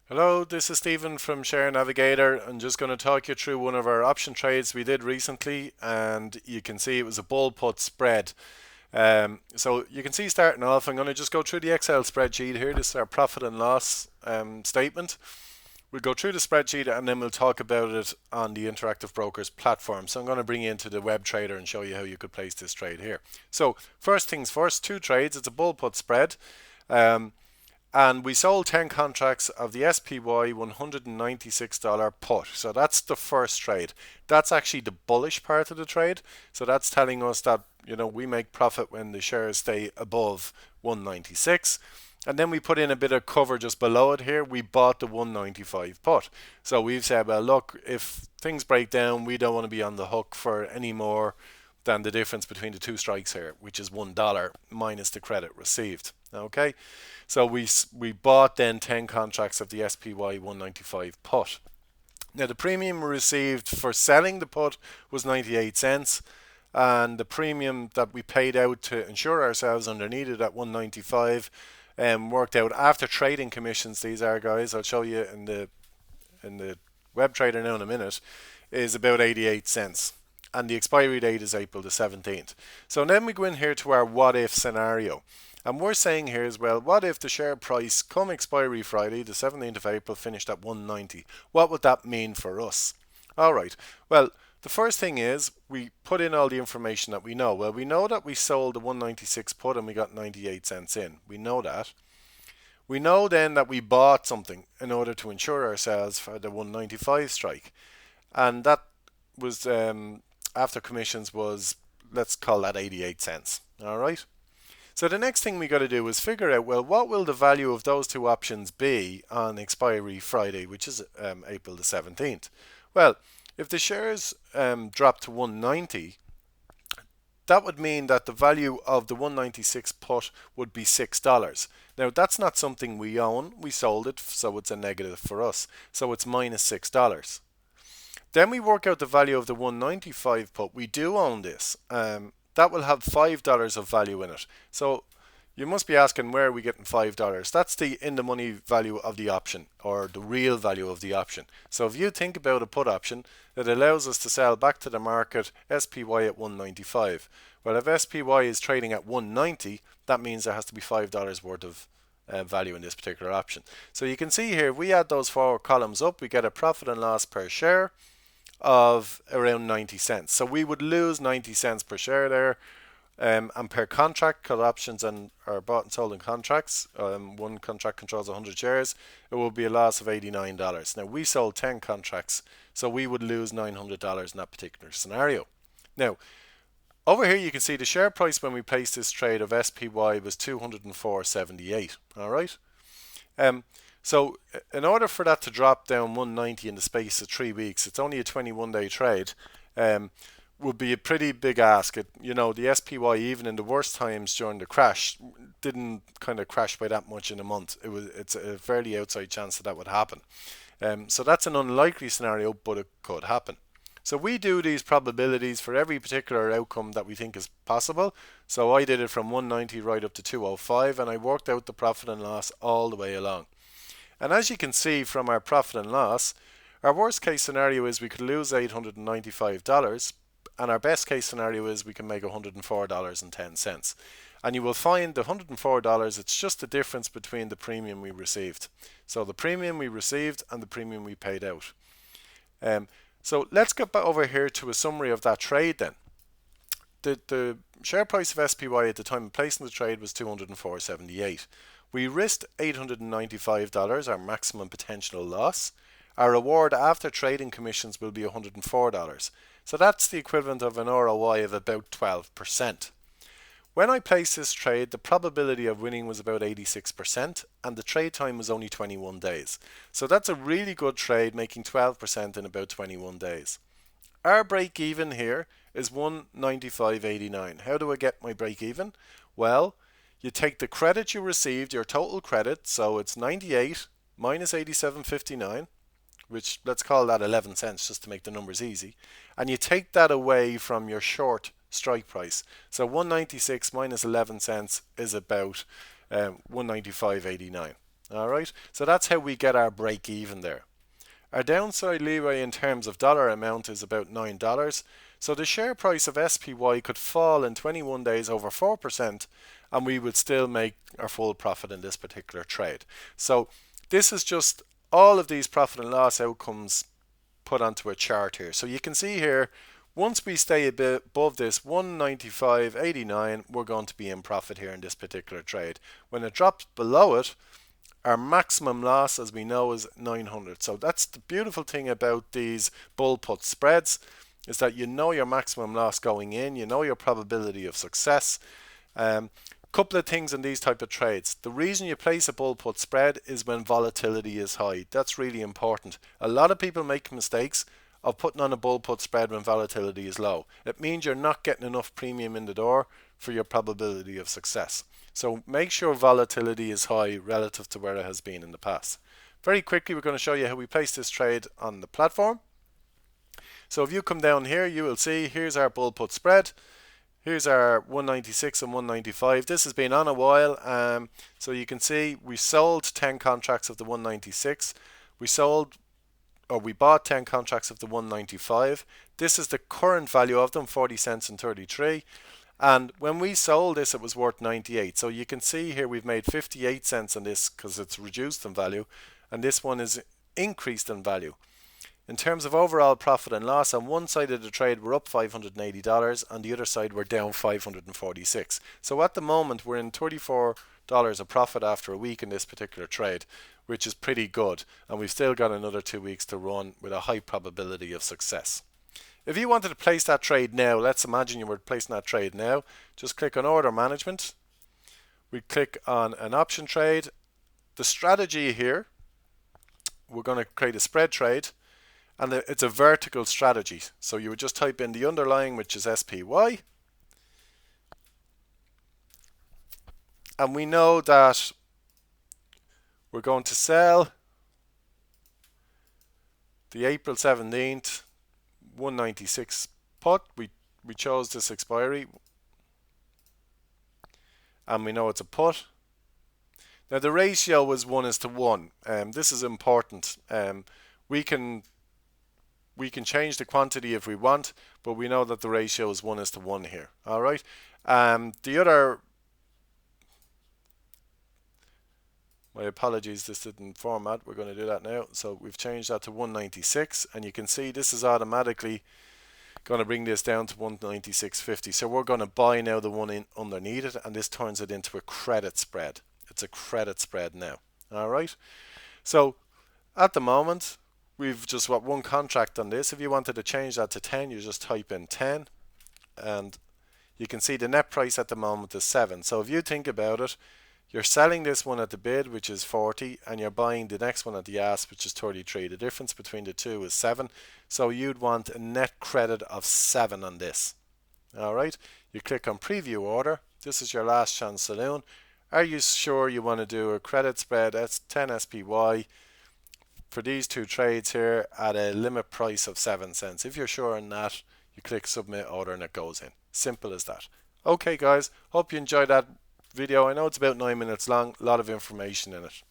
Hello, this is Stephen from Share Navigator. I'm just going to talk you through one of our option trades we did recently, and you can see it was a bull put spread. So you can see starting off, I'm going to just go through the Excel spreadsheet here. This is our profit and loss statement. We'll go through the spreadsheet and then we'll talk about it on the Interactive Brokers platform. So I'm going to bring you into the web trader and show you how you could place this trade here. So first things first, two trades. It's a bull put spread. Um, and we sold 10 contracts of the SPY $196 put. So that's the first trade. That's actually the bullish part of the trade. So that's telling us that, we make profit when the shares stay above 196. And then we put in a bit of cover just below it here. We bought the 195 put. So we've said, well, look, if things break down, we don't want to be on the hook for any more than the difference between the two strikes here, which is $1 minus the credit received. Okay, so we bought then 10 contracts of the SPY 195 put. Now the premium we received for selling the put was 98 cents, and the premium that we paid out to insure ourselves underneath it at 195 worked out after trading commissions. These are, guys, I'll show you in the web trader now in a minute, is about 88 cents. And the expiry date is April the 17th. So then we go in here to our what if scenario. And we're saying here as well, what if the share price come expiry Friday, the 17th of April, finished at 190? What would that mean for us? All right. Well, the first thing is we put in all the information that we know. Well, we know that we sold the 196 put and we got 98 cents in. We know that. We know then that we bought something in order to insure ourselves for the 195 strike. And that was after commissions was, let's call that 88 cents. All right. So the next thing we got to do is figure out, well, what will the value of those two options be on expiry Friday, which is April the 17th? Well, if the shares drop to 190, that would mean that the value of the 196 put would be $6. Now, that's not something we own. We sold it, so it's a negative for us. So it's minus $6. Then we work out the value of the 195 put. We do own this. That will have $5 of value in it. So you must be asking, where are we getting $5? That's the in the money value of the option, or the real value of the option. So if you think about a put option, it allows us to sell back to the market SPY at 195. Well, if SPY is trading at 190, that means there has to be $5 worth of value in this particular option. So you can see here, if we add those four columns up, we get a profit and loss per share of around 90 cents. So we would lose 90 cents per share there. And per contract, because options are bought and sold in contracts, one contract controls 100 shares, it will be a loss of $89. Now, we sold 10 contracts, so we would lose $900 in that particular scenario. Now, over here you can see the share price when we placed this trade of SPY was 204.78. All right. So in order for that to drop down 190 in the space of 3 weeks, it's only a 21-day trade. Would be a pretty big ask. The SPY, even in the worst times during the crash, didn't kind of crash by that much in a month. It's a fairly outside chance that would happen. So that's an unlikely scenario, but it could happen. So we do these probabilities for every particular outcome that we think is possible. So I did it from 190 right up to 205, and I worked out the profit and loss all the way along. And as you can see from our profit and loss, our worst case scenario is we could lose $895, and our best case scenario is we can make $104.10. And you will find the $104, it's just the difference between the premium we received. So the premium we received and the premium we paid out. So let's get back over here to a summary of that trade then. The share price of SPY at the time of placing the trade was 204.78. We risked $895, our maximum potential loss. Our reward after trading commissions will be $104. So that's the equivalent of an ROI of about 12%. When I placed this trade, the probability of winning was about 86%, and the trade time was only 21 days. So that's a really good trade, making 12% in about 21 days. Our break even here is 195.89. How do I get my break even? Well, you take the credit you received, your total credit, so it's 98 minus 87.59, which let's call that 11 cents just to make the numbers easy, and you take that away from your short strike price. So 196 minus 11 cents is about 195.89. Alright, so that's how we get our break even there. Our downside leeway in terms of dollar amount is about $9. So the share price of SPY could fall in 21 days over 4% and we would still make our full profit in this particular trade. So this is just all of these profit and loss outcomes put onto a chart here. So you can see here, once we stay a bit above this 195.89, we're going to be in profit here in this particular trade. When it drops below it, our maximum loss, as we know, is 900. So that's the beautiful thing about these bull put spreads, is that you know your maximum loss going in, you know your probability of success. Couple of things in these type of trades. The reason you place a bull put spread is when volatility is high. That's really important. A lot of people make mistakes of putting on a bull put spread when volatility is low. It means you're not getting enough premium in the door for your probability of success. So make sure volatility is high relative to where it has been in the past. Very quickly, we're going to show you how we place this trade on the platform. So if you come down here, you will see here's our bull put spread. Here's our 196 and 195. This has been on a while, so you can see we sold 10 contracts of the 196. We bought 10 contracts of the 195. This is the current value of them, 40 cents and 33. And when we sold this, it was worth 98. So you can see here we've made 58 cents on this because it's reduced in value, and this one is increased in value. In terms of overall profit and loss, on one side of the trade we're up $580, on the other side we're down 546. So at the moment we're in $34 of profit after a week in this particular trade, which is pretty good, and we've still got another 2 weeks to run with a high probability of success. If you wanted to place that trade now, let's imagine you were placing that trade now, just click on order management. We click on an option trade. The strategy here, we're going to create a spread trade, and it's a vertical strategy. So you would just type in the underlying, which is SPY. And we know that we're going to sell the April 17th 196 put. We chose this expiry, and we know it's a put. Now the ratio was 1:1. This is important. We can change the quantity if we want, but we know that the ratio is 1:1 here. All right. The other, my apologies, this didn't format. We're going to do that now. So we've changed that to 196, and you can see this is automatically going to bring this down to 196.50. So we're going to buy now the one in underneath it, and this turns it into a credit spread. It's a credit spread now. All right. So at the moment, we've just got one contract on this. If you wanted to change that to 10, you just type in 10, and you can see the net price at the moment is 7. So if you think about it, you're selling this one at the bid, which is 40, and you're buying the next one at the ask, which is 33. The difference between the two is 7. So you'd want a net credit of 7 on this. All right. You click on preview order. This is your last chance saloon. Are you sure you want to do a credit spread? That's 10 SPY for these two trades here at a limit price of 7 cents. If you're sure on that, you click submit order and it goes in. Simple as that. Okay guys, hope you enjoyed that video. I know it's about 9 minutes long, a lot of information in it.